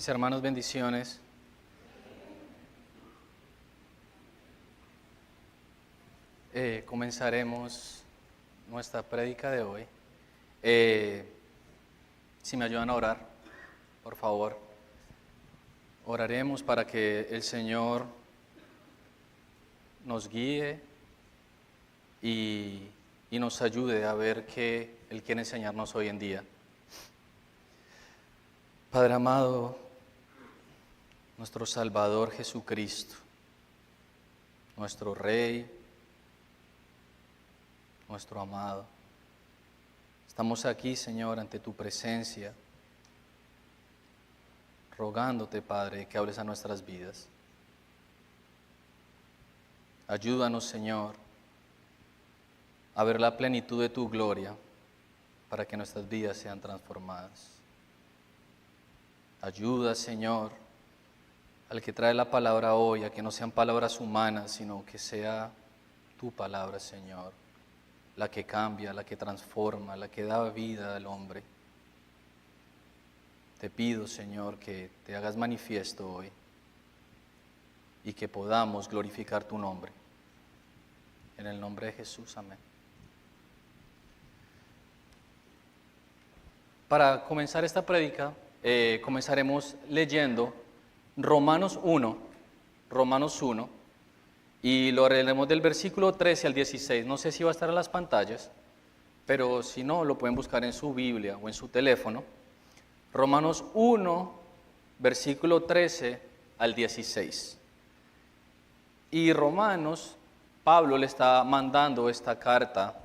Mis hermanos, bendiciones. Comenzaremos nuestra prédica de hoy. Si me ayudan a orar, por favor. Oraremos para que el Señor nos guíe y nos ayude a ver qué Él quiere enseñarnos hoy en día. Padre amado, nuestro Salvador Jesucristo, nuestro Rey, nuestro amado, estamos aquí, Señor, ante tu presencia, rogándote, Padre, que hables a nuestras vidas. Ayúdanos, Señor, a ver la plenitud de tu gloria para que nuestras vidas sean transformadas. Ayuda, Señor, al que trae la palabra hoy, a que no sean palabras humanas, sino que sea tu palabra, Señor, la que cambia, la que transforma, la que da vida al hombre. Te pido, Señor, que te hagas manifiesto hoy y que podamos glorificar tu nombre. En el nombre de Jesús, amén. Para comenzar esta prédica, comenzaremos leyendo Romanos 1, y lo leeremos del versículo 13 al 16. No sé si va a estar en las pantallas, pero si no, lo pueden buscar en su Biblia o en su teléfono. Romanos 1, versículo 13 al 16. Y Pablo le está mandando esta carta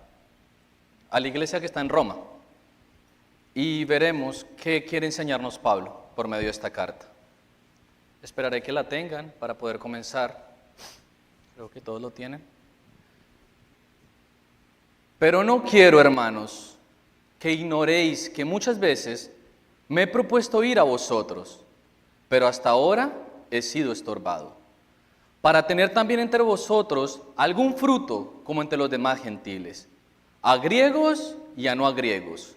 a la iglesia que está en Roma. Y veremos qué quiere enseñarnos Pablo por medio de esta carta. Esperaré que la tengan para poder comenzar. Creo que todos lo tienen. Pero no quiero, hermanos, que ignoréis que muchas veces me he propuesto ir a vosotros, pero hasta ahora he sido estorbado, para tener también entre vosotros algún fruto como entre los demás gentiles, a griegos y a no a griegos,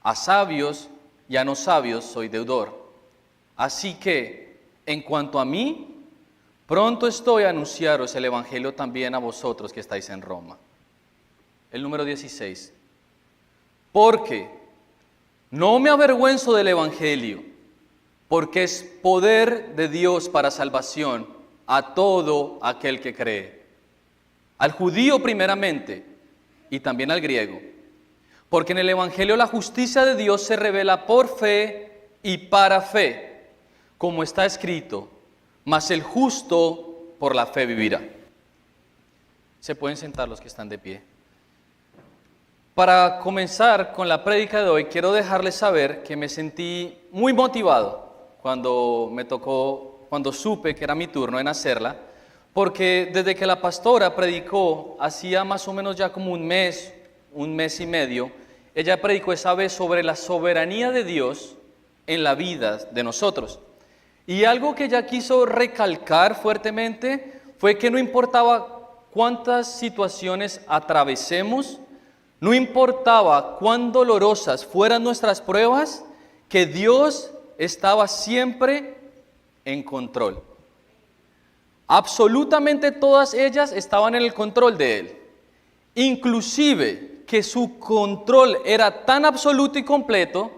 a sabios y a no sabios soy deudor. Así que, en cuanto a mí, pronto estoy a anunciaros el evangelio también a vosotros que estáis en Roma. El número 16. Porque no me avergüenzo del evangelio, porque es poder de Dios para salvación a todo aquel que cree, al judío primeramente y también al griego. Porque en el evangelio la justicia de Dios se revela por fe y para fe, como está escrito, mas el justo por la fe vivirá. Se pueden sentar los que están de pie. Para comenzar con la prédica de hoy, quiero dejarles saber que me sentí muy motivado cuando supe que era mi turno en hacerla, porque desde que la pastora predicó, hacía más o menos ya como un mes y medio, ella predicó esa vez sobre la soberanía de Dios en la vida de nosotros. Y algo que ella quiso recalcar fuertemente fue que no importaba cuántas situaciones atravesemos, no importaba cuán dolorosas fueran nuestras pruebas, que Dios estaba siempre en control. Absolutamente todas ellas estaban en el control de Él. Inclusive que su control era tan absoluto y completo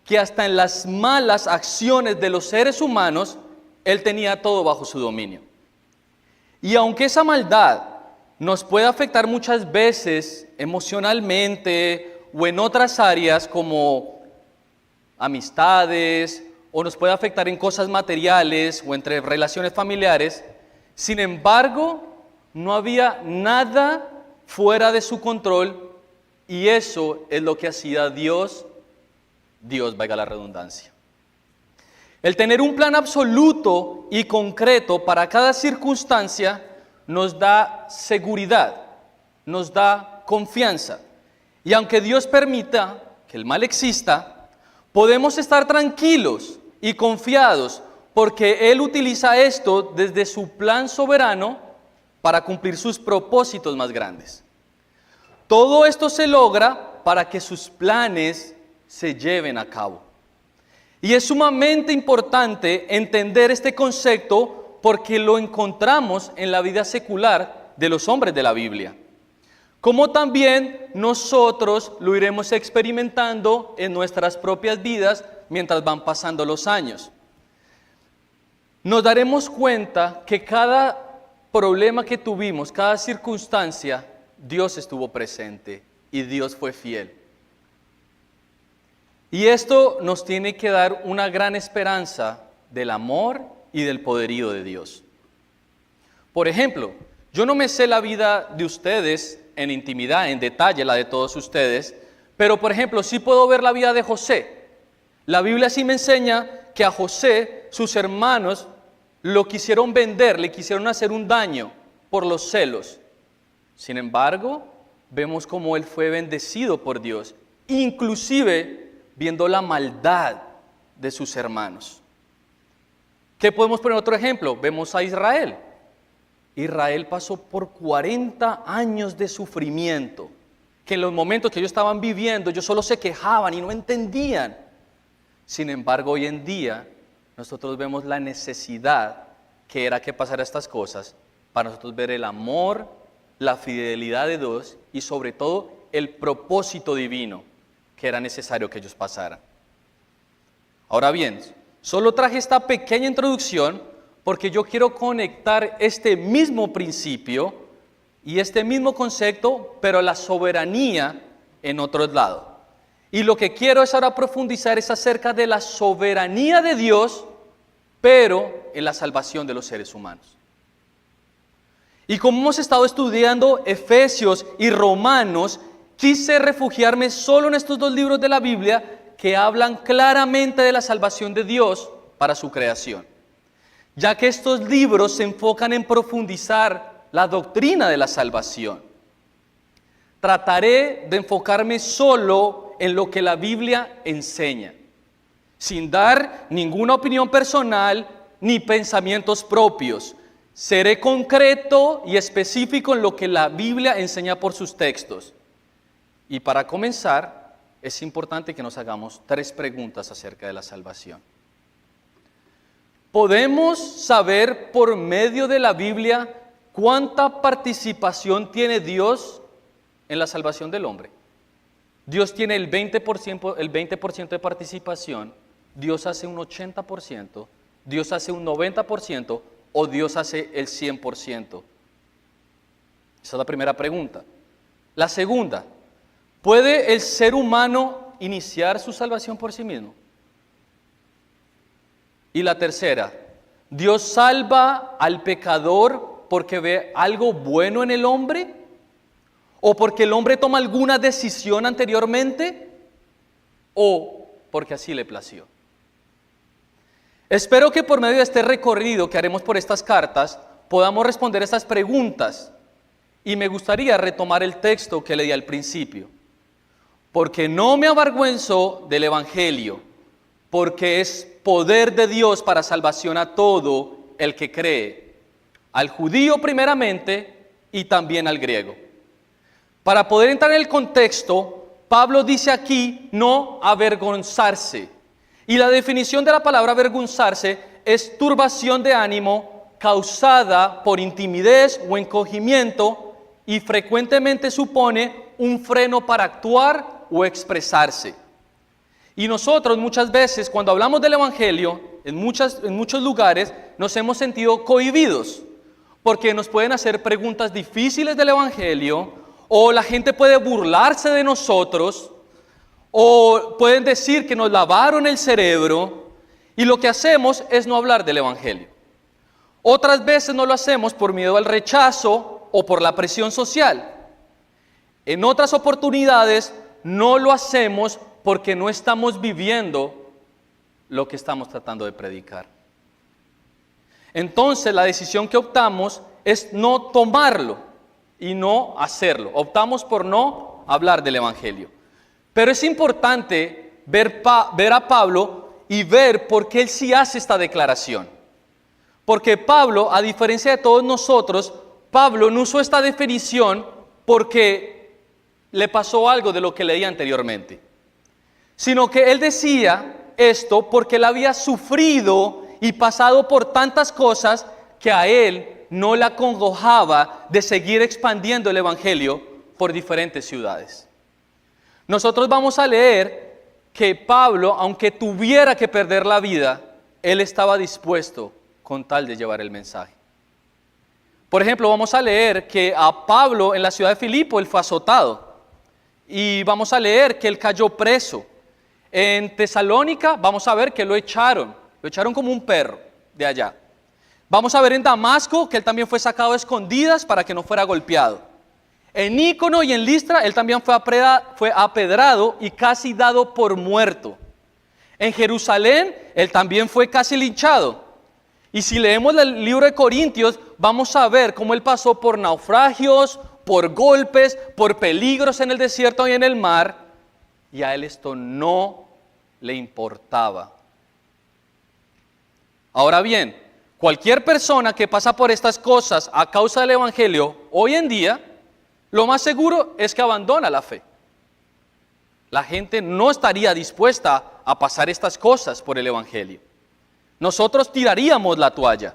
que hasta en las malas acciones de los seres humanos, Él tenía todo bajo su dominio. Y aunque esa maldad nos puede afectar muchas veces emocionalmente o en otras áreas como amistades, o nos puede afectar en cosas materiales o entre relaciones familiares, sin embargo, no había nada fuera de su control, y eso es lo que hacía Dios, valga la redundancia. El tener un plan absoluto y concreto para cada circunstancia nos da seguridad, nos da confianza. Y aunque Dios permita que el mal exista, podemos estar tranquilos y confiados porque Él utiliza esto desde su plan soberano para cumplir sus propósitos más grandes. Todo esto se logra para que sus planes se lleven a cabo. Y es sumamente importante entender este concepto porque lo encontramos en la vida secular de los hombres de la Biblia. Como también nosotros lo iremos experimentando en nuestras propias vidas mientras van pasando los años. Nos daremos cuenta que cada problema que tuvimos, cada circunstancia, Dios estuvo presente y Dios fue fiel. Y esto nos tiene que dar una gran esperanza del amor y del poderío de Dios. Por ejemplo, yo no me sé la vida de ustedes en intimidad, en detalle, la de todos ustedes, pero por ejemplo, sí puedo ver la vida de José. La Biblia sí me enseña que a José, sus hermanos, lo quisieron vender, le quisieron hacer un daño por los celos. Sin embargo, vemos cómo él fue bendecido por Dios, inclusive viendo la maldad de sus hermanos. ¿Qué podemos poner otro ejemplo? Vemos a Israel. Israel pasó por 40 años de sufrimiento, que en los momentos que ellos estaban viviendo, ellos solo se quejaban y no entendían. Sin embargo, hoy en día, nosotros vemos la necesidad que era que pasara estas cosas, para nosotros ver el amor, la fidelidad de Dios y sobre todo el propósito divino que era necesario que ellos pasaran. Ahora bien, solo traje esta pequeña introducción porque yo quiero conectar este mismo principio y este mismo concepto, pero la soberanía en otro lado. Y lo que quiero es ahora profundizar es acerca de la soberanía de Dios, pero en la salvación de los seres humanos. Y como hemos estado estudiando Efesios y Romanos, quise refugiarme solo en estos dos libros de la Biblia que hablan claramente de la salvación de Dios para su creación, ya que estos libros se enfocan en profundizar la doctrina de la salvación. Trataré de enfocarme solo en lo que la Biblia enseña, sin dar ninguna opinión personal ni pensamientos propios. Seré concreto y específico en lo que la Biblia enseña por sus textos. Y para comenzar, es importante que nos hagamos 3 preguntas acerca de la salvación. ¿Podemos saber por medio de la Biblia cuánta participación tiene Dios en la salvación del hombre? Dios tiene el 20% de participación, Dios hace un 80%, Dios hace un 90% o Dios hace el 100%. Esa es la primera pregunta. La segunda, ¿puede el ser humano iniciar su salvación por sí mismo? Y la tercera, ¿Dios salva al pecador porque ve algo bueno en el hombre? ¿O porque el hombre toma alguna decisión anteriormente? ¿O porque así le plació? Espero que por medio de este recorrido que haremos por estas cartas, podamos responder estas preguntas. Y me gustaría retomar el texto que leí al principio. Porque no me avergüenzo del Evangelio, porque es poder de Dios para salvación a todo el que cree, al judío primeramente y también al griego. Para poder entrar en el contexto, Pablo dice aquí no avergonzarse. Y la definición de la palabra avergonzarse es turbación de ánimo causada por intimidez o encogimiento y frecuentemente supone un freno para actuar o expresarse. Y nosotros muchas veces cuando hablamos del Evangelio, en muchos lugares nos hemos sentido cohibidos, porque nos pueden hacer preguntas difíciles del Evangelio, o la gente puede burlarse de nosotros, o pueden decir que nos lavaron el cerebro, y lo que hacemos es no hablar del Evangelio. Otras veces no lo hacemos por miedo al rechazo o por la presión social. En otras oportunidades no lo hacemos porque no estamos viviendo lo que estamos tratando de predicar. Entonces la decisión que optamos es no tomarlo y no hacerlo. Optamos por no hablar del Evangelio. Pero es importante ver a Pablo y ver por qué él sí hace esta declaración. Porque Pablo, a diferencia de todos nosotros, Pablo no usó esta definición porque le pasó algo de lo que leí anteriormente, sino que él decía esto porque él había sufrido y pasado por tantas cosas que a él no le acongojaba de seguir expandiendo el evangelio por diferentes ciudades. Nosotros vamos a leer que Pablo, aunque tuviera que perder la vida, él estaba dispuesto con tal de llevar el mensaje. Por ejemplo, vamos a leer que a Pablo en la ciudad de Filipo él fue azotado. Y vamos a leer que él cayó preso. En Tesalónica vamos a ver que lo echaron como un perro de allá. Vamos a ver en Damasco que él también fue sacado a escondidas para que no fuera golpeado. En Ícono y en Listra él también fue apedrado y casi dado por muerto. En Jerusalén él también fue casi linchado. Y si leemos el libro de Corintios, vamos a ver cómo él pasó por naufragios, por golpes, por peligros en el desierto y en el mar, y a él esto no le importaba. Ahora bien, cualquier persona que pasa por estas cosas a causa del evangelio, hoy en día, lo más seguro es que abandona la fe. La gente no estaría dispuesta a pasar estas cosas por el evangelio. Nosotros tiraríamos la toalla.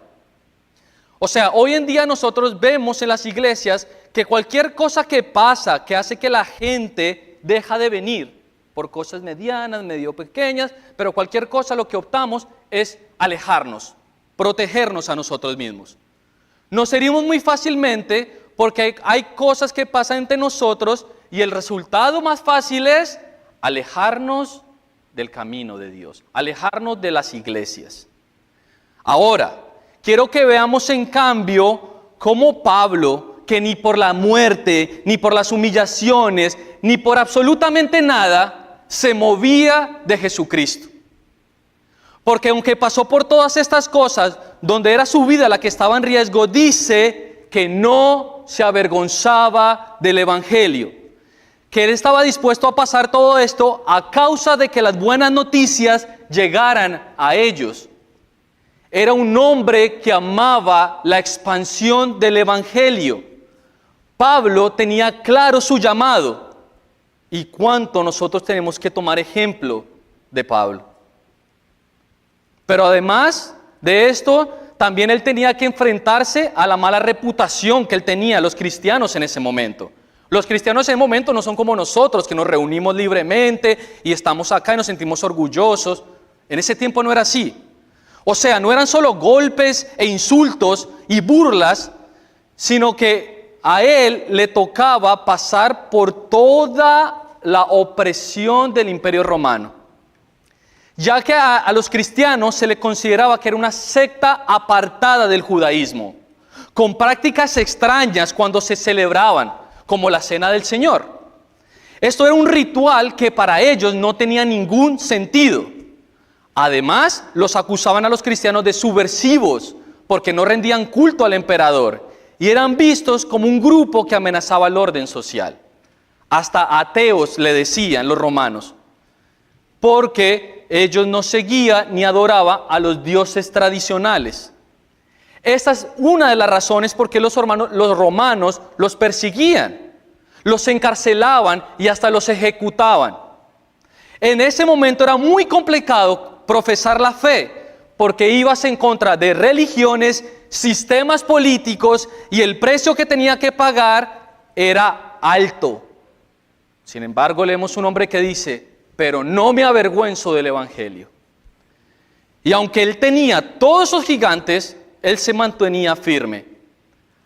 O sea, hoy en día nosotros vemos en las iglesias que cualquier cosa que pasa, que hace que la gente deja de venir por cosas medianas, medio pequeñas, pero cualquier cosa lo que optamos es alejarnos, protegernos a nosotros mismos. Nos herimos muy fácilmente porque hay cosas que pasan entre nosotros y el resultado más fácil es alejarnos del camino de Dios, alejarnos de las iglesias. Ahora, quiero que veamos en cambio cómo Pablo, que ni por la muerte, ni por las humillaciones, ni por absolutamente nada, se movía de Jesucristo. Porque aunque pasó por todas estas cosas, donde era su vida la que estaba en riesgo, dice que no se avergonzaba del evangelio. Que él estaba dispuesto a pasar todo esto a causa de que las buenas noticias llegaran a ellos. Era un hombre que amaba la expansión del evangelio. Pablo tenía claro su llamado. ¿Y cuánto nosotros tenemos que tomar ejemplo de Pablo? Pero además de esto, también él tenía que enfrentarse a la mala reputación que él tenía, los cristianos en ese momento. Los cristianos en ese momento no son como nosotros, que nos reunimos libremente y estamos acá y nos sentimos orgullosos. En ese tiempo no era así. O sea, no eran solo golpes e insultos y burlas, sino que a él le tocaba pasar por toda la opresión del Imperio Romano. Ya que a los cristianos se le consideraba que era una secta apartada del judaísmo, con prácticas extrañas cuando se celebraban, como la Cena del Señor. Esto era un ritual que para ellos no tenía ningún sentido. Además, los acusaban a los cristianos de subversivos, porque no rendían culto al emperador, y eran vistos como un grupo que amenazaba el orden social. Hasta ateos le decían los romanos, porque ellos no seguían ni adoraban a los dioses tradicionales. Esta es una de las razones por qué los romanos los perseguían, los encarcelaban y hasta los ejecutaban. En ese momento era muy complicado profesar la fe, porque ibas en contra de religiones, sistemas políticos y el precio que tenía que pagar era alto. Sin embargo, leemos un hombre que dice, pero no me avergüenzo del evangelio. Y aunque él tenía todos esos gigantes, él se mantenía firme.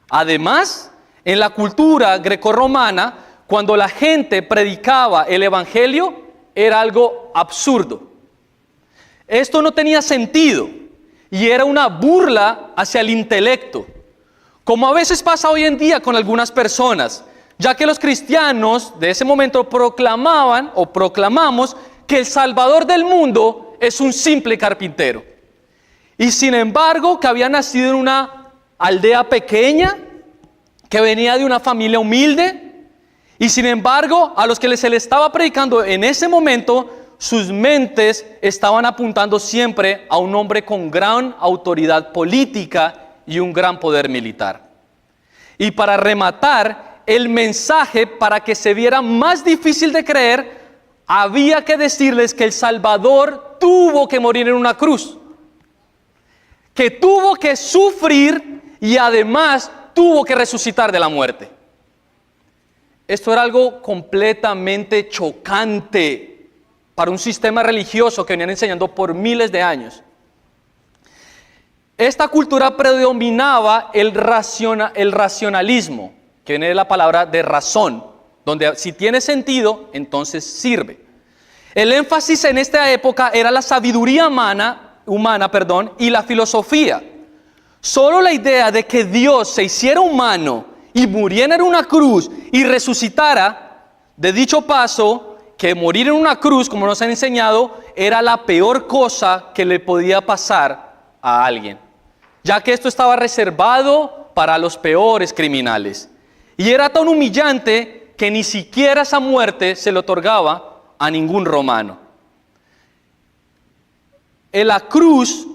Además, en la cultura grecorromana, cuando la gente predicaba el evangelio, era algo absurdo. Esto no tenía sentido y era una burla hacia el intelecto, como a veces pasa hoy en día con algunas personas, ya que los cristianos de ese momento proclamaban o proclamamos que el Salvador del mundo es un simple carpintero. Y sin embargo, que había nacido en una aldea pequeña, que venía de una familia humilde, y sin embargo, a los que se le estaba predicando en ese momento, sus mentes estaban apuntando siempre a un hombre con gran autoridad política y un gran poder militar. Y para rematar, el mensaje, para que se viera más difícil de creer, había que decirles que el Salvador tuvo que morir en una cruz, que tuvo que sufrir y además tuvo que resucitar de la muerte. Esto era algo completamente chocante para un sistema religioso que venían enseñando por miles de años. Esta cultura predominaba el racionalismo, que viene de la palabra de razón, donde si tiene sentido, entonces sirve. El énfasis en esta época era la sabiduría humana, y la filosofía. Solo la idea de que Dios se hiciera humano y muriera en una cruz y resucitara, de dicho paso, que morir en una cruz, como nos han enseñado, era la peor cosa que le podía pasar a alguien, ya que esto estaba reservado para los peores criminales. Y era tan humillante que ni siquiera esa muerte se le otorgaba a ningún romano. La cruz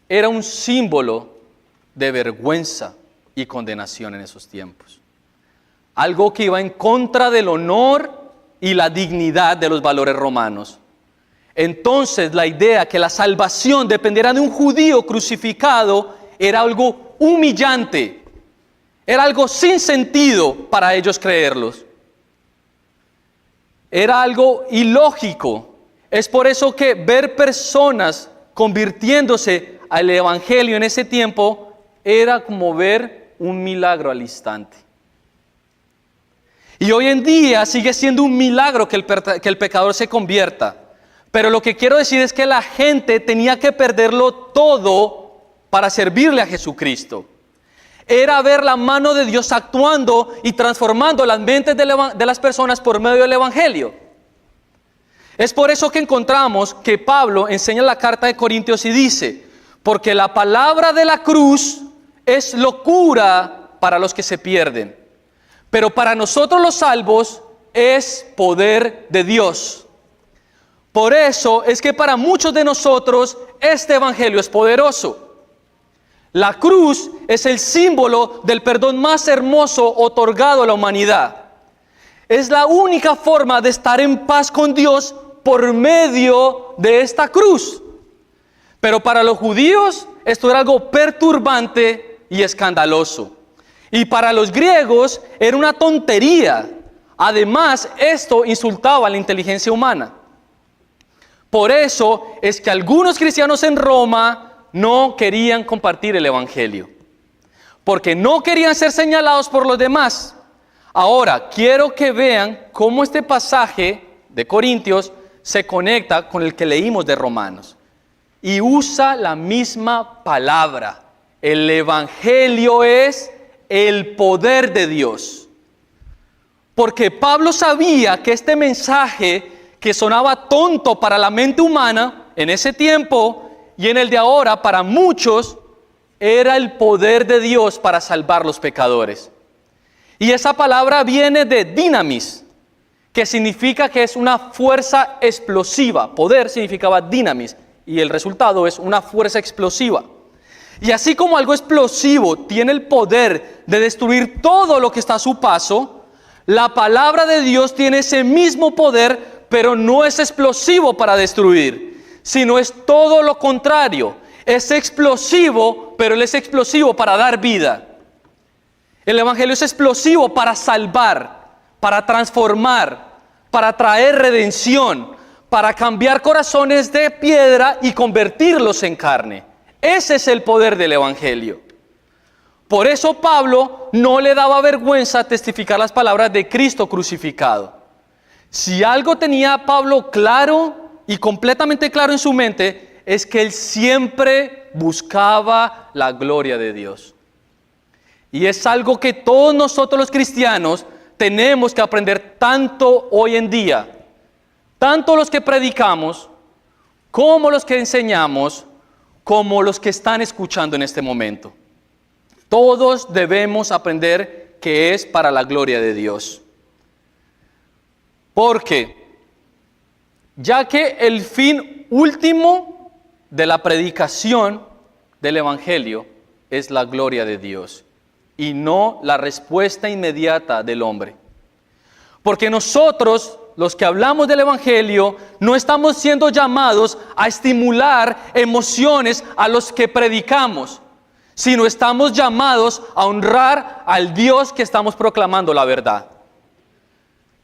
era un símbolo de vergüenza y condenación en esos tiempos. Algo que iba en contra del honor y la dignidad de los valores romanos. Entonces la idea que la salvación dependiera de un judío crucificado era algo humillante, era algo sin sentido para ellos creerlos. Era algo ilógico. Es por eso que ver personas convirtiéndose al evangelio en ese tiempo era como ver un milagro al instante. Y hoy en día sigue siendo un milagro que el pecador se convierta. Pero lo que quiero decir es que la gente tenía que perderlo todo para servirle a Jesucristo. Era ver la mano de Dios actuando y transformando las mentes de las personas por medio del evangelio. Es por eso que encontramos que Pablo enseña en la carta de Corintios y dice: porque la palabra de la cruz es locura para los que se pierden, pero para nosotros los salvos es poder de Dios. Por eso es que para muchos de nosotros este evangelio es poderoso. La cruz es el símbolo del perdón más hermoso otorgado a la humanidad. Es la única forma de estar en paz con Dios por medio de esta cruz. Pero para los judíos esto era algo perturbante y escandaloso. Y para los griegos era una tontería. Además, esto insultaba a la inteligencia humana. Por eso es que algunos cristianos en Roma no querían compartir el evangelio, porque no querían ser señalados por los demás. Ahora, quiero que vean cómo este pasaje de Corintios se conecta con el que leímos de Romanos. Y usa la misma palabra. El evangelio es el poder de Dios. Porque Pablo sabía que este mensaje que sonaba tonto para la mente humana en ese tiempo y en el de ahora para muchos, era el poder de Dios para salvar los pecadores. Y esa palabra viene de dinamis, que significa que es una fuerza explosiva. Poder significaba dinamis y el resultado es una fuerza explosiva. Y así como algo explosivo tiene el poder de destruir todo lo que está a su paso, la palabra de Dios tiene ese mismo poder, pero no es explosivo para destruir, sino es todo lo contrario. Es explosivo, pero él es explosivo para dar vida. El evangelio es explosivo para salvar, para transformar, para traer redención, para cambiar corazones de piedra y convertirlos en carne. Ese es el poder del evangelio. Por eso Pablo no le daba vergüenza testificar las palabras de Cristo crucificado. Si algo tenía Pablo claro y completamente claro en su mente, es que él siempre buscaba la gloria de Dios. Y es algo que todos nosotros los cristianos tenemos que aprender tanto hoy en día, tanto los que predicamos, como los que enseñamos, como los que están escuchando en este momento. Todos debemos aprender que es para la gloria de Dios. Porque, ya que el fin último de la predicación del evangelio es la gloria de Dios y no la respuesta inmediata del hombre. Porque nosotros los que hablamos del Evangelio, no estamos siendo llamados a estimular emociones a los que predicamos, sino estamos llamados a honrar al Dios que estamos proclamando la verdad.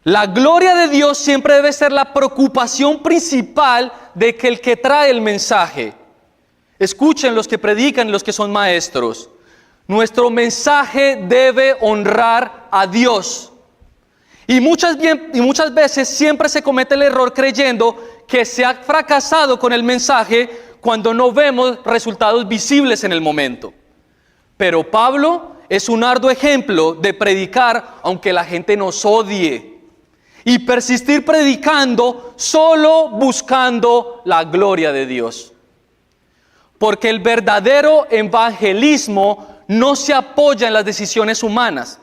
La gloria de Dios siempre debe ser la preocupación principal de que el que trae el mensaje. Escuchen los que predican y los que son maestros. Nuestro mensaje debe honrar a Dios. Y muchas veces siempre se comete el error creyendo que se ha fracasado con el mensaje cuando no vemos resultados visibles en el momento. Pero Pablo es un arduo ejemplo de predicar aunque la gente nos odie. Y persistir predicando solo buscando la gloria de Dios. Porque el verdadero evangelismo no se apoya en las decisiones humanas,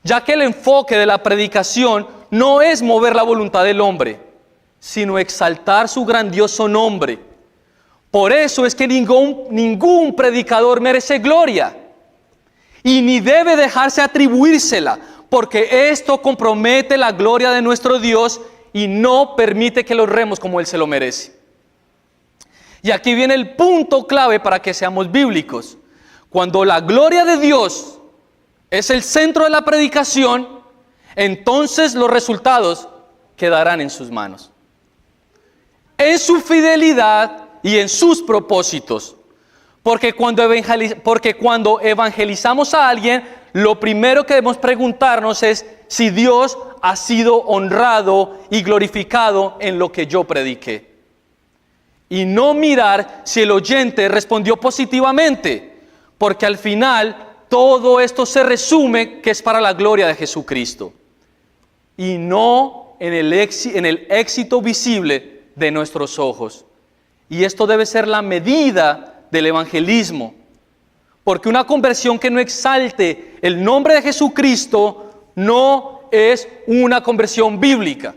ya que el enfoque de la predicación no es mover la voluntad del hombre, sino exaltar su grandioso nombre. Por eso es que ningún predicador merece gloria, y ni debe dejarse atribuírsela, porque esto compromete la gloria de nuestro Dios y no permite que lo honremos como Él se lo merece. Y aquí viene el punto clave para que seamos bíblicos. Cuando la gloria de Dios es el centro de la predicación, entonces los resultados quedarán en sus manos, en su fidelidad y en sus propósitos. Porque cuando evangelizamos a alguien, lo primero que debemos preguntarnos es si Dios ha sido honrado y glorificado en lo que yo prediqué. Y no mirar si el oyente respondió positivamente, porque al final todo esto se resume que es para la gloria de Jesucristo y no en el éxito visible de nuestros ojos. Y esto debe ser la medida del evangelismo, porque una conversión que no exalte el nombre de Jesucristo no es una conversión bíblica.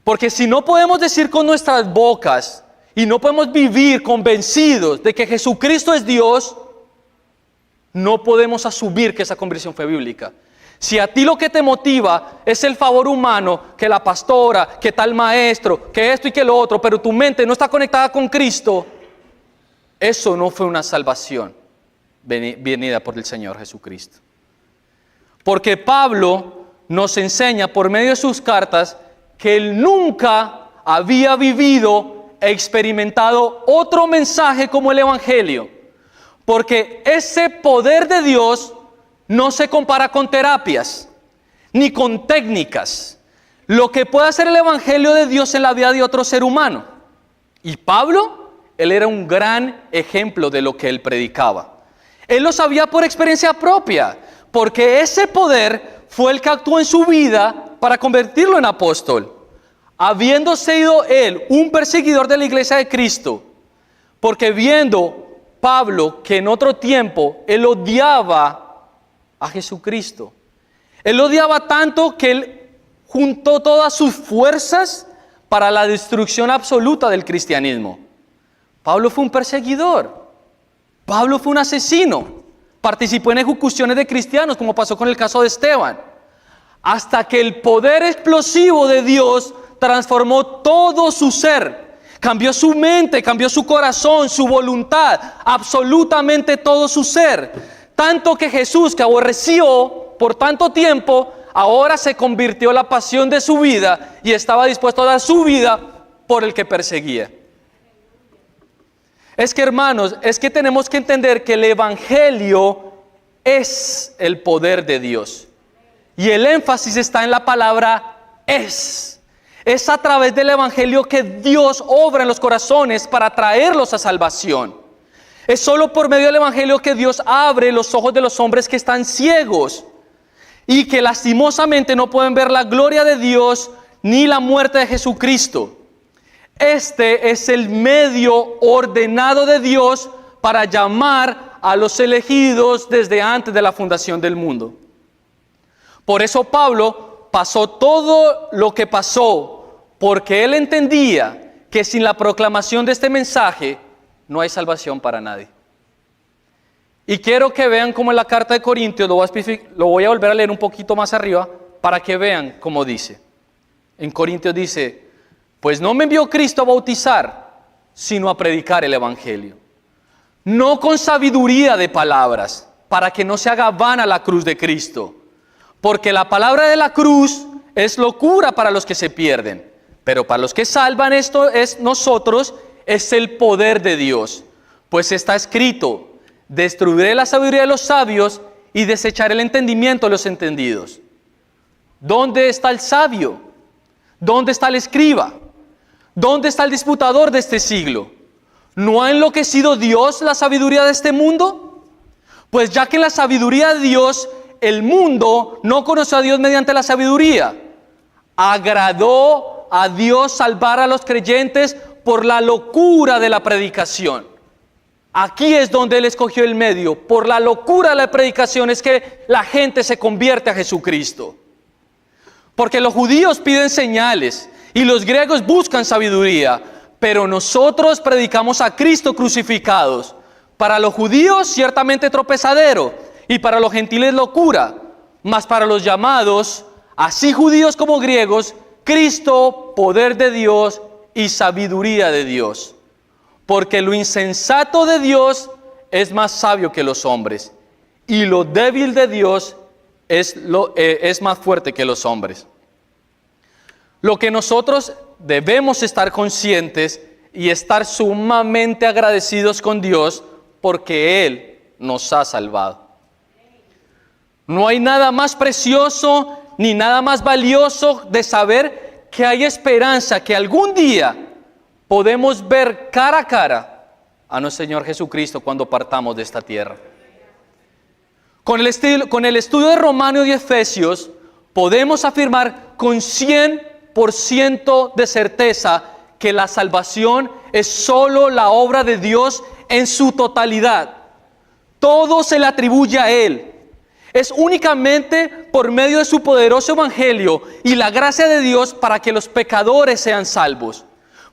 Porque si no podemos decir con nuestras bocas y no podemos vivir convencidos de que Jesucristo es Dios, no podemos asumir que esa conversión fue bíblica. Si a ti lo que te motiva es el favor humano, que la pastora, que tal maestro, que esto y que lo otro, pero tu mente no está conectada con Cristo, eso no fue una salvación venida por el Señor Jesucristo. Porque Pablo nos enseña por medio de sus cartas que él nunca había vivido e experimentado otro mensaje como el Evangelio. Porque ese poder de Dios no se compara con terapias, ni con técnicas. Lo que puede hacer el Evangelio de Dios en la vida de otro ser humano. Y Pablo, él era un gran ejemplo de lo que él predicaba. Él lo sabía por experiencia propia, porque ese poder fue el que actuó en su vida para convertirlo en apóstol. Habiendo sido él un perseguidor de la iglesia de Cristo, porque viendo Pablo que en otro tiempo él odiaba a Jesucristo. Él odiaba tanto que él juntó todas sus fuerzas para la destrucción absoluta del cristianismo. Pablo fue un perseguidor. Pablo fue un asesino. Participó en ejecuciones de cristianos, como pasó con el caso de Esteban. Hasta que el poder explosivo de Dios transformó todo su ser. Cambió su mente, cambió su corazón, su voluntad, absolutamente todo su ser. Tanto que Jesús, que aborreció por tanto tiempo, ahora se convirtió en la pasión de su vida y estaba dispuesto a dar su vida por el que perseguía. Es que, hermanos, es que tenemos que entender que el Evangelio es el poder de Dios. Y el énfasis está en la palabra es. Es a través del Evangelio que Dios obra en los corazones para traerlos a salvación. Es solo por medio del Evangelio que Dios abre los ojos de los hombres que están ciegos y que lastimosamente no pueden ver la gloria de Dios ni la muerte de Jesucristo. Este es el medio ordenado de Dios para llamar a los elegidos desde antes de la fundación del mundo. Por eso Pablo pasó todo lo que pasó, porque él entendía que sin la proclamación de este mensaje no hay salvación para nadie. Y quiero que vean cómo en la carta de Corintios, lo voy a volver a leer un poquito más arriba, para que vean cómo dice. en Corintios dice, pues no me envió Cristo a bautizar, sino a predicar el Evangelio. No con sabiduría de palabras, para que no se haga vana la cruz de Cristo. Porque la palabra de la cruz es locura para los que se pierden, pero para los que salvan, esto es nosotros, es el poder de Dios. Pues está escrito, destruiré la sabiduría de los sabios y desecharé el entendimiento de los entendidos. ¿Dónde está el sabio? ¿Dónde está el escriba? ¿Dónde está el disputador de este siglo? ¿No ha enloquecido Dios la sabiduría de este mundo? Pues ya que la sabiduría de Dios, el mundo no conoció a Dios mediante la sabiduría, agradó a Dios salvar a los creyentes por la locura de la predicación. Aquí es donde Él escogió el medio. Por la locura de la predicación es que la gente se convierte a Jesucristo. Porque los judíos piden señales y los griegos buscan sabiduría, pero nosotros predicamos a Cristo crucificados. Para los judíos ciertamente tropezadero y para los gentiles locura, mas para los llamados, así judíos como griegos, Cristo, poder de Dios y sabiduría de Dios. Porque lo insensato de Dios es más sabio que los hombres, y lo débil de Dios es más fuerte que los hombres. Lo que nosotros debemos estar conscientes y estar sumamente agradecidos con Dios porque Él nos ha salvado. No hay nada más precioso ni nada más valioso de saber que hay esperanza, que algún día podemos ver cara a cara a nuestro Señor Jesucristo cuando partamos de esta tierra. Con el estudio de Romanos y Efesios podemos afirmar con 100% de certeza que la salvación es solo la obra de Dios en su totalidad. Todo se le atribuye a Él. Es únicamente por medio de su poderoso evangelio y la gracia de Dios para que los pecadores sean salvos.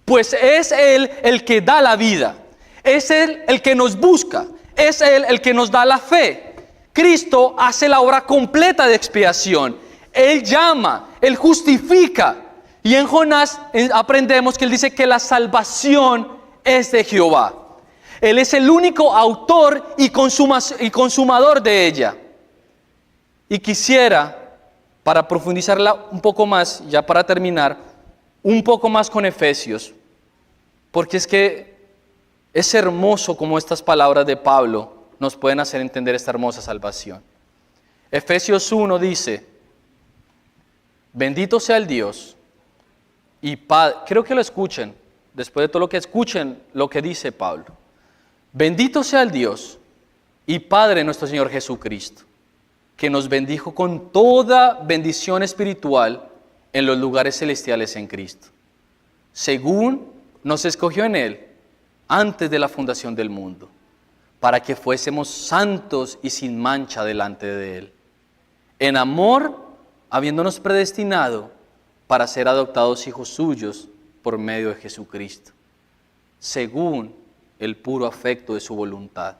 Pues es Él el que da la vida. Es Él el que nos busca. Es Él el que nos da la fe. Cristo hace la obra completa de expiación. Él llama, Él justifica. Y en Jonás aprendemos que Él dice que la salvación es de Jehová. Él es el único autor y consumador de ella. Y quisiera, para profundizarla un poco más, ya para terminar, un poco más con Efesios, porque es que es hermoso como estas palabras de Pablo nos pueden hacer entender esta hermosa salvación. Efesios 1 dice, bendito sea el Dios y Padre, quiero que lo escuchen, después de todo lo que escuchen lo que dice Pablo. Bendito sea el Dios y Padre nuestro Señor Jesucristo, que nos bendijo con toda bendición espiritual en los lugares celestiales en Cristo, según nos escogió en Él antes de la fundación del mundo, para que fuésemos santos y sin mancha delante de Él, en amor, habiéndonos predestinado para ser adoptados hijos suyos por medio de Jesucristo, según el puro afecto de su voluntad,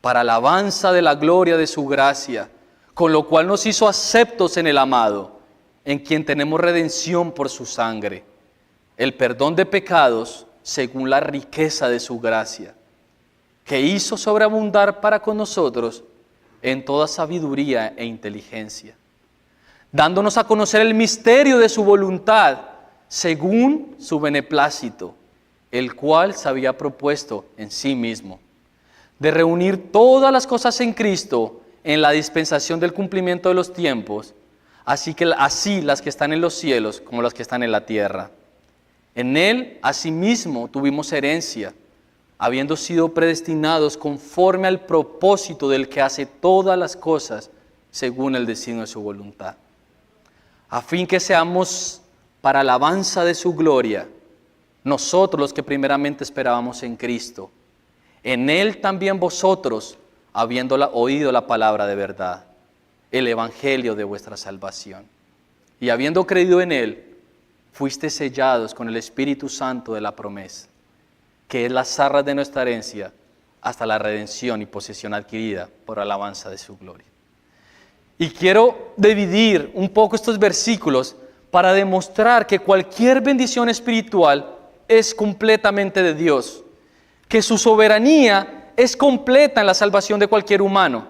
para alabanza de la gloria de su gracia, con lo cual nos hizo aceptos en el amado, en quien tenemos redención por su sangre, el perdón de pecados según la riqueza de su gracia, que hizo sobreabundar para con nosotros en toda sabiduría e inteligencia, dándonos a conocer el misterio de su voluntad, según su beneplácito, el cual se había propuesto en sí mismo, de reunir todas las cosas en Cristo en la dispensación del cumplimiento de los tiempos, así las que están en los cielos como las que están en la tierra. En Él, asimismo, tuvimos herencia, habiendo sido predestinados conforme al propósito del que hace todas las cosas según el designio de su voluntad, a fin que seamos para alabanza de su gloria, nosotros los que primeramente esperábamos en Cristo. En Él también vosotros, habiendo oído la palabra de verdad, el evangelio de vuestra salvación, y habiendo creído en Él, fuiste sellados con el Espíritu Santo de la promesa, que es las arras de nuestra herencia, hasta la redención y posesión adquirida por alabanza de su gloria. Y quiero dividir un poco estos versículos para demostrar que cualquier bendición espiritual es completamente de Dios, que su soberanía es completa en la salvación de cualquier humano.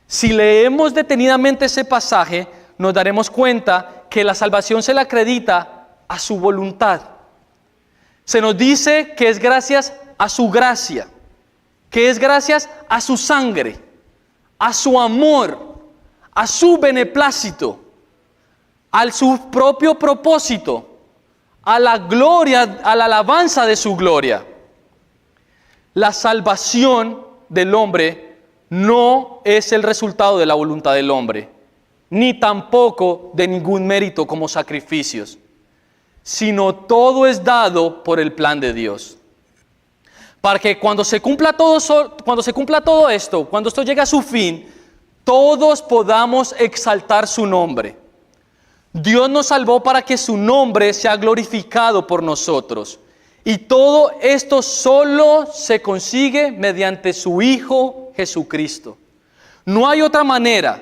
Si leemos detenidamente ese pasaje, nos daremos cuenta que la salvación se le acredita a su voluntad. Se nos dice que es gracias a su gracia, que es gracias a su sangre, a su amor, a su beneplácito, a su propio propósito, a la gloria, a la alabanza de su gloria. La salvación del hombre no es el resultado de la voluntad del hombre, ni tampoco de ningún mérito como sacrificios, sino todo es dado por el plan de Dios. Para que cuando se cumpla todo esto, cuando esto llegue a su fin, todos podamos exaltar su nombre. Dios nos salvó para que su nombre sea glorificado por nosotros. Y todo esto solo se consigue mediante su Hijo Jesucristo. No hay otra manera.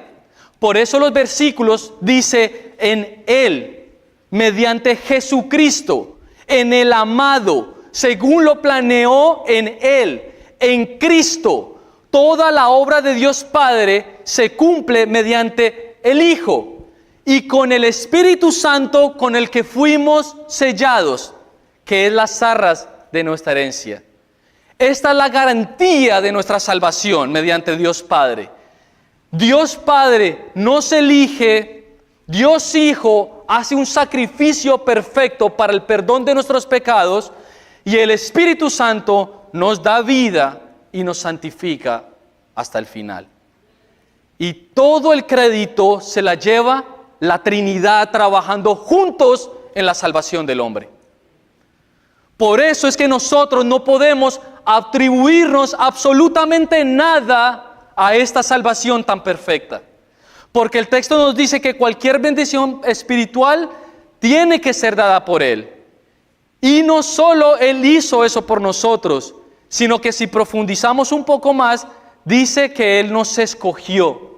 Por eso los versículos dice en Él, mediante Jesucristo, en el amado, según lo planeó en Él, en Cristo. Toda la obra de Dios Padre se cumple mediante el Hijo y con el Espíritu Santo con el que fuimos sellados, que es las arras de nuestra herencia. Esta es la garantía de nuestra salvación mediante Dios Padre. Dios Padre nos elige, Dios Hijo hace un sacrificio perfecto para el perdón de nuestros pecados y el Espíritu Santo nos da vida y nos santifica hasta el final. Y todo el crédito se la lleva la Trinidad trabajando juntos en la salvación del hombre. Por eso es que nosotros no podemos atribuirnos absolutamente nada a esta salvación tan perfecta. Porque el texto nos dice que cualquier bendición espiritual tiene que ser dada por Él. Y no solo Él hizo eso por nosotros, sino que si profundizamos un poco más, dice que Él nos escogió.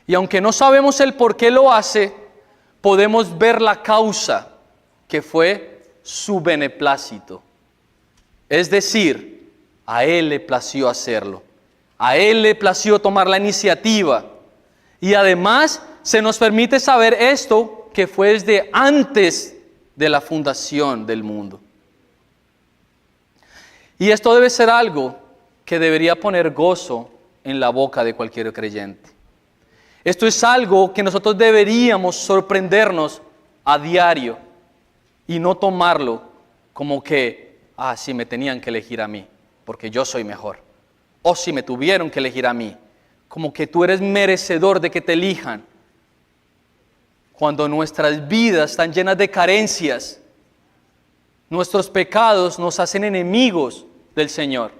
Y aunque no sabemos el por qué lo hace, podemos ver la causa, que fue su beneplácito. Es decir, a Él le plació hacerlo. A Él le plació tomar la iniciativa. Y además se nos permite saber esto, que fue desde antes de la fundación del mundo. Y esto debe ser algo que debería poner gozo en la boca de cualquier creyente. Esto es algo que nosotros deberíamos sorprendernos a diario y no tomarlo como que, sí me tenían que elegir a mí, porque yo soy mejor. O si me tuvieron que elegir a mí, como que tú eres merecedor de que te elijan. Cuando nuestras vidas están llenas de carencias, nuestros pecados nos hacen enemigos del Señor.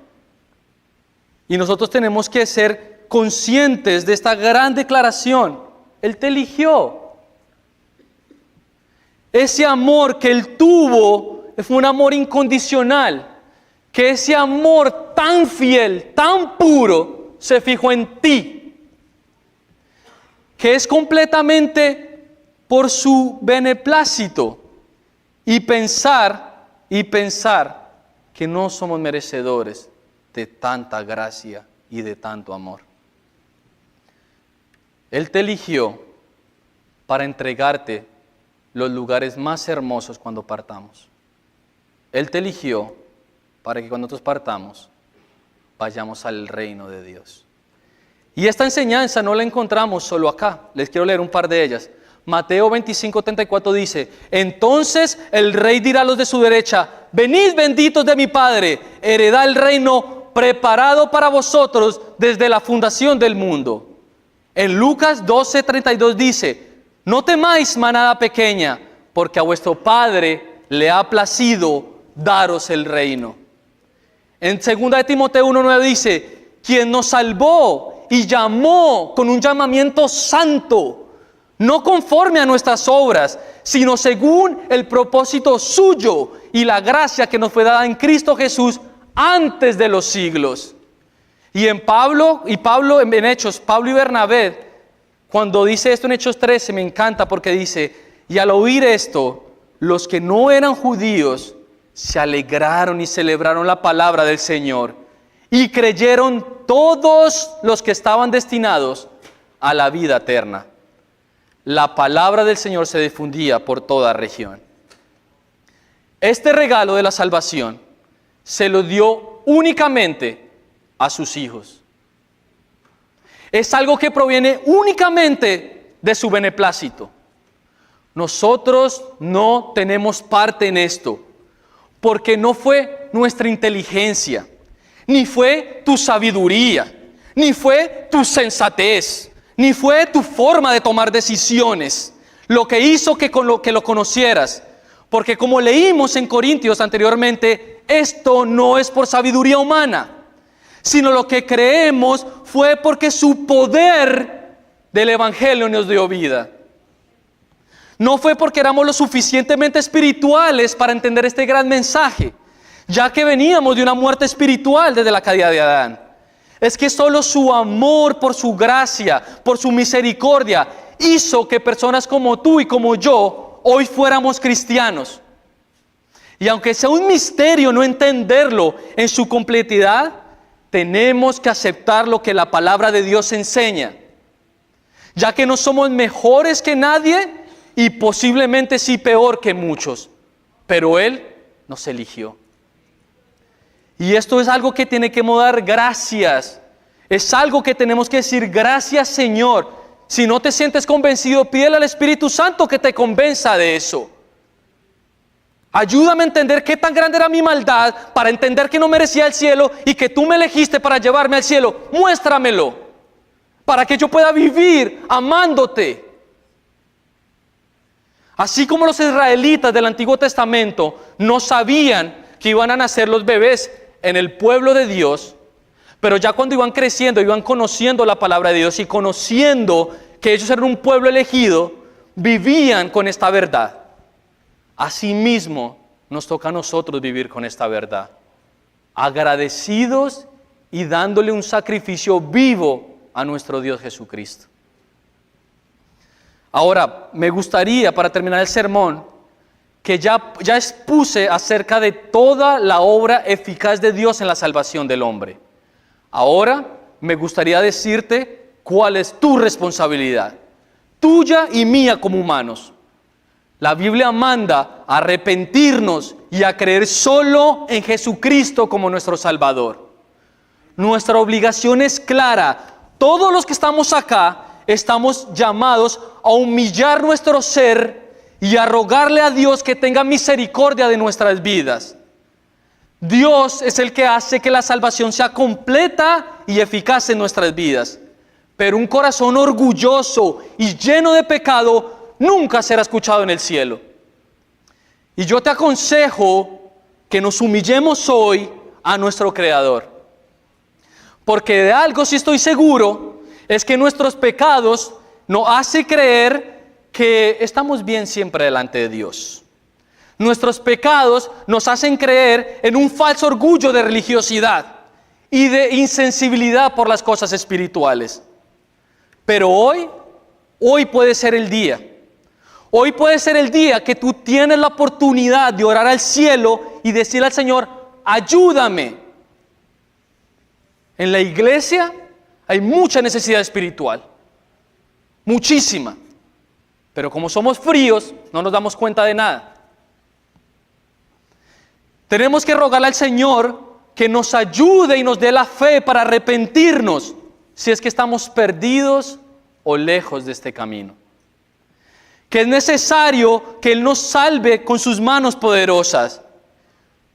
Y nosotros tenemos que ser conscientes de esta gran declaración. Él te eligió. Ese amor que Él tuvo fue un amor incondicional. Que ese amor tan fiel, tan puro, se fijó en ti. Que es completamente por su beneplácito. Y pensar que no somos merecedores de tanta gracia y de tanto amor. Él te eligió para entregarte los lugares más hermosos cuando partamos. Él te eligió para que cuando nosotros partamos, vayamos al reino de Dios. Y esta enseñanza no la encontramos solo acá. Les quiero leer un par de ellas. Mateo 25:34 dice: entonces el rey dirá a los de su derecha: venid benditos de mi Padre, heredad el reino preparado para vosotros desde la fundación del mundo. En Lucas 12:32 dice: no temáis, manada pequeña, porque a vuestro Padre le ha placido daros el reino. En 2 Timoteo 1:9 dice: quien nos salvó y llamó con un llamamiento santo, no conforme a nuestras obras, sino según el propósito suyo y la gracia que nos fue dada en Cristo Jesús antes de los siglos. Y Pablo y Bernabé, cuando dice esto en Hechos 13, me encanta porque dice: Y al oír esto, los que no eran judíos se alegraron y celebraron la palabra del Señor, y creyeron todos los que estaban destinados a la vida eterna. La palabra del Señor se difundía por toda región. Este regalo de la salvación se lo dio únicamente a sus hijos. Es algo que proviene únicamente de su beneplácito. Nosotros no tenemos parte en esto, porque no fue nuestra inteligencia, ni fue tu sabiduría, ni fue tu sensatez, ni fue tu forma de tomar decisiones lo que hizo que lo conocieras. Porque como leímos en Corintios anteriormente, esto no es por sabiduría humana, sino lo que creemos fue porque su poder del Evangelio nos dio vida. No fue porque éramos lo suficientemente espirituales para entender este gran mensaje, ya que veníamos de una muerte espiritual desde la caída de Adán. Es que solo su amor, por su gracia, por su misericordia, hizo que personas como tú y como yo hoy fuéramos cristianos. Y aunque sea un misterio no entenderlo en su completidad, tenemos que aceptar lo que la palabra de Dios enseña, ya que no somos mejores que nadie y posiblemente sí peor que muchos, pero Él nos eligió. Y esto es algo que tiene que dar gracias, es algo que tenemos que decir: gracias, Señor. Si no te sientes convencido, pídele al Espíritu Santo que te convenza de eso. Ayúdame a entender qué tan grande era mi maldad para entender que no merecía el cielo y que tú me elegiste para llevarme al cielo. Muéstramelo para que yo pueda vivir amándote. Así como los israelitas del Antiguo Testamento no sabían que iban a nacer los bebés en el pueblo de Dios, pero ya cuando iban creciendo, iban conociendo la palabra de Dios y conociendo que ellos eran un pueblo elegido, vivían con esta verdad. Asimismo, nos toca a nosotros vivir con esta verdad, agradecidos y dándole un sacrificio vivo a nuestro Dios Jesucristo. Ahora, me gustaría, para terminar el sermón, que ya expuse acerca de toda la obra eficaz de Dios en la salvación del hombre. Ahora, me gustaría decirte cuál es tu responsabilidad, tuya y mía como humanos. La Biblia manda a arrepentirnos y a creer solo en Jesucristo como nuestro Salvador. Nuestra obligación es clara. Todos los que estamos acá estamos llamados a humillar nuestro ser y a rogarle a Dios que tenga misericordia de nuestras vidas. Dios es el que hace que la salvación sea completa y eficaz en nuestras vidas. Pero un corazón orgulloso y lleno de pecado nunca será escuchado en el cielo. Y yo te aconsejo que nos humillemos hoy a nuestro Creador. Porque de algo sí estoy seguro, es que nuestros pecados nos hacen creer que estamos bien siempre delante de Dios. Nuestros pecados nos hacen creer en un falso orgullo de religiosidad y de insensibilidad por las cosas espirituales. Pero hoy puede ser el día. Hoy puede ser el día que tú tienes la oportunidad de orar al cielo y decirle al Señor: ayúdame. En la iglesia hay mucha necesidad espiritual, muchísima. Pero como somos fríos, no nos damos cuenta de nada. Tenemos que rogarle al Señor que nos ayude y nos dé la fe para arrepentirnos si es que estamos perdidos o lejos de este camino. Que es necesario que Él nos salve con sus manos poderosas.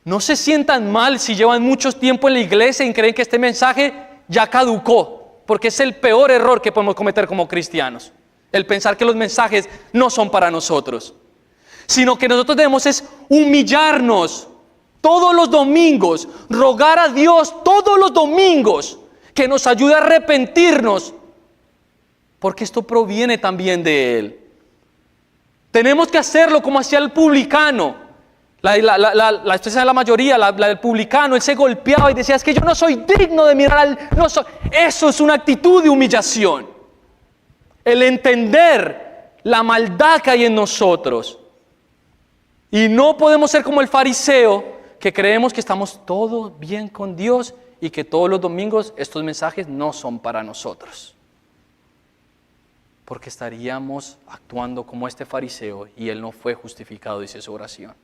No se sientan mal si llevan mucho tiempo en la iglesia y creen que este mensaje ya caducó, porque es el peor error que podemos cometer como cristianos, el pensar que los mensajes no son para nosotros, sino que nosotros debemos es humillarnos todos los domingos, rogar a Dios todos los domingos que nos ayude a arrepentirnos, porque esto proviene también de Él. Tenemos que hacerlo como hacía el publicano. La mayoría, del publicano, él se golpeaba y decía: es que yo no soy digno de mirar Eso es una actitud de humillación. El entender la maldad que hay en nosotros. Y no podemos ser como el fariseo, que creemos que estamos todo bien con Dios y que todos los domingos estos mensajes no son para nosotros. Porque estaríamos actuando como este fariseo y él no fue justificado, dice su oración.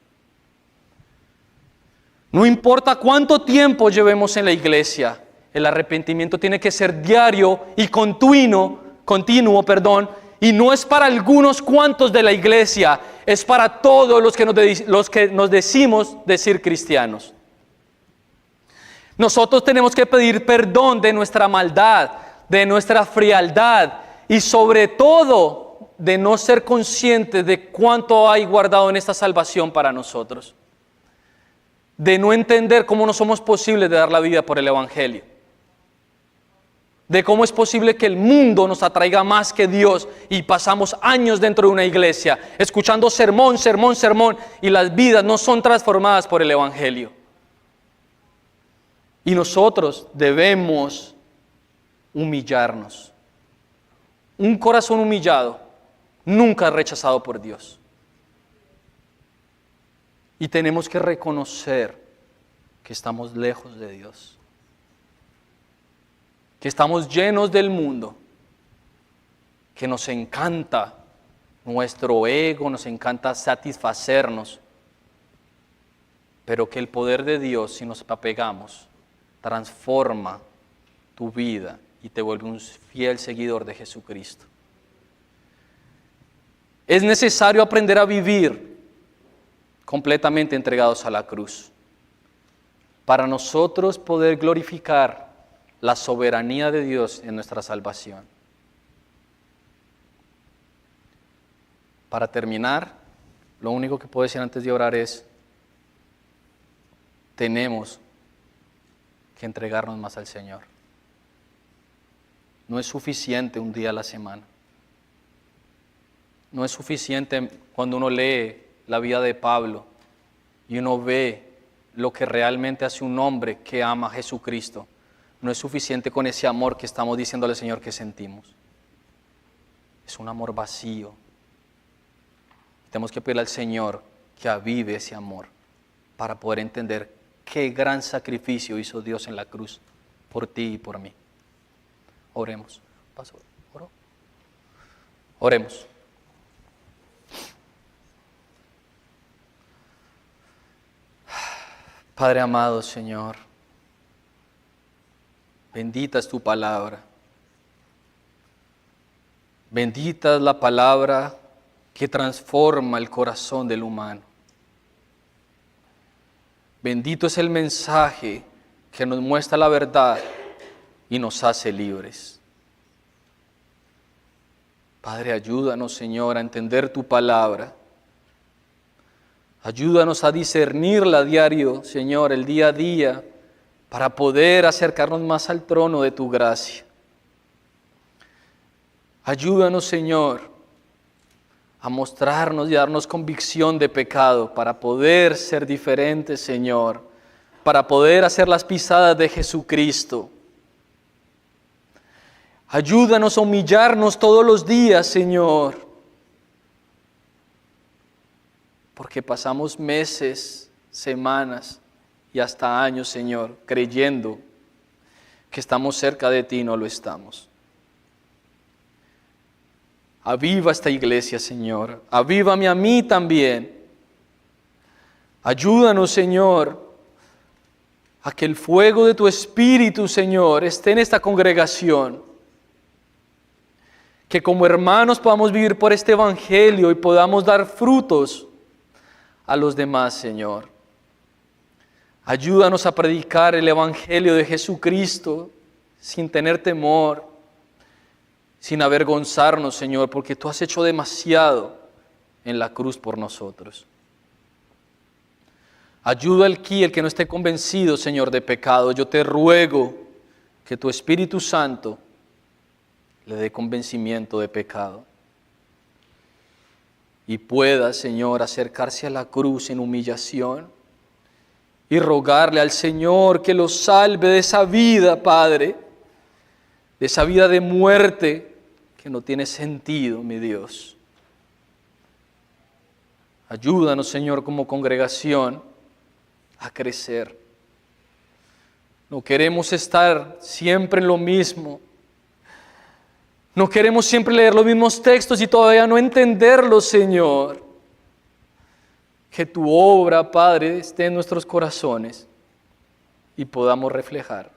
No importa cuánto tiempo llevemos en la iglesia, el arrepentimiento tiene que ser diario y continuo, y no es para algunos cuantos de la iglesia, es para todos los que nos decimos decir cristianos. Nosotros tenemos que pedir perdón de nuestra maldad, de nuestra frialdad y sobre todo de no ser conscientes de cuánto hay guardado en esta salvación para nosotros. De no entender cómo no somos posibles de dar la vida por el Evangelio. De cómo es posible que el mundo nos atraiga más que Dios y pasamos años dentro de una iglesia escuchando sermón y las vidas no son transformadas por el Evangelio. Y nosotros debemos humillarnos. Un corazón humillado nunca es rechazado por Dios. Y tenemos que reconocer que estamos lejos de Dios. Que estamos llenos del mundo. Que nos encanta nuestro ego, nos encanta satisfacernos. Pero que el poder de Dios, si nos apegamos, transforma tu vida y te vuelve un fiel seguidor de Jesucristo. Es necesario aprender a vivir completamente entregados a la cruz, para nosotros poder glorificar la soberanía de Dios en nuestra salvación. Para terminar, lo único que puedo decir antes de orar es, tenemos que entregarnos más al Señor. No es suficiente un día a la semana. No es suficiente cuando uno lee la vida de Pablo y uno ve lo que realmente hace un hombre que ama a Jesucristo. No es suficiente con ese amor que estamos diciéndole al Señor que sentimos. Es un amor vacío. Tenemos que pedirle al Señor que avive ese amor para poder entender qué gran sacrificio hizo Dios en la cruz por ti y por mí. Oremos. ¿Pasó? ¿Oró? Oremos. Padre amado, Señor, bendita es tu palabra. Bendita es la palabra que transforma el corazón del humano. Bendito es el mensaje que nos muestra la verdad y nos hace libres. Padre, ayúdanos, Señor, a entender tu palabra. Ayúdanos a discernirla a diario, Señor, el día a día, para poder acercarnos más al trono de tu gracia. Ayúdanos, Señor, a mostrarnos y darnos convicción de pecado para poder ser diferentes, Señor, para poder hacer las pisadas de Jesucristo. Ayúdanos a humillarnos todos los días, Señor, porque pasamos meses, semanas y hasta años, Señor, creyendo que estamos cerca de ti y no lo estamos. Aviva esta iglesia, Señor. Avívame a mí también. Ayúdanos, Señor, a que el fuego de tu Espíritu, Señor, esté en esta congregación. Que como hermanos podamos vivir por este evangelio y podamos dar frutos a los demás, Señor. Ayúdanos a predicar el evangelio de Jesucristo sin tener temor, sin avergonzarnos, Señor, porque tú has hecho demasiado en la cruz por nosotros. Ayuda al que no esté convencido, Señor, de pecado. Yo te ruego que tu Espíritu Santo le dé convencimiento de pecado. Y pueda, Señor, acercarse a la cruz en humillación y rogarle al Señor que lo salve de esa vida, Padre, de esa vida de muerte que no tiene sentido, mi Dios. Ayúdanos, Señor, como congregación a crecer. No queremos estar siempre en lo mismo. No queremos siempre leer los mismos textos y todavía no entenderlos, Señor. Que tu obra, Padre, esté en nuestros corazones y podamos reflejar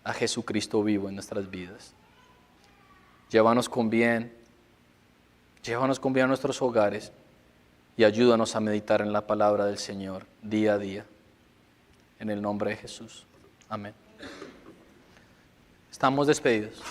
a Jesucristo vivo en nuestras vidas. Llévanos con bien a nuestros hogares y ayúdanos a meditar en la palabra del Señor día a día. En el nombre de Jesús. Amén. Estamos despedidos.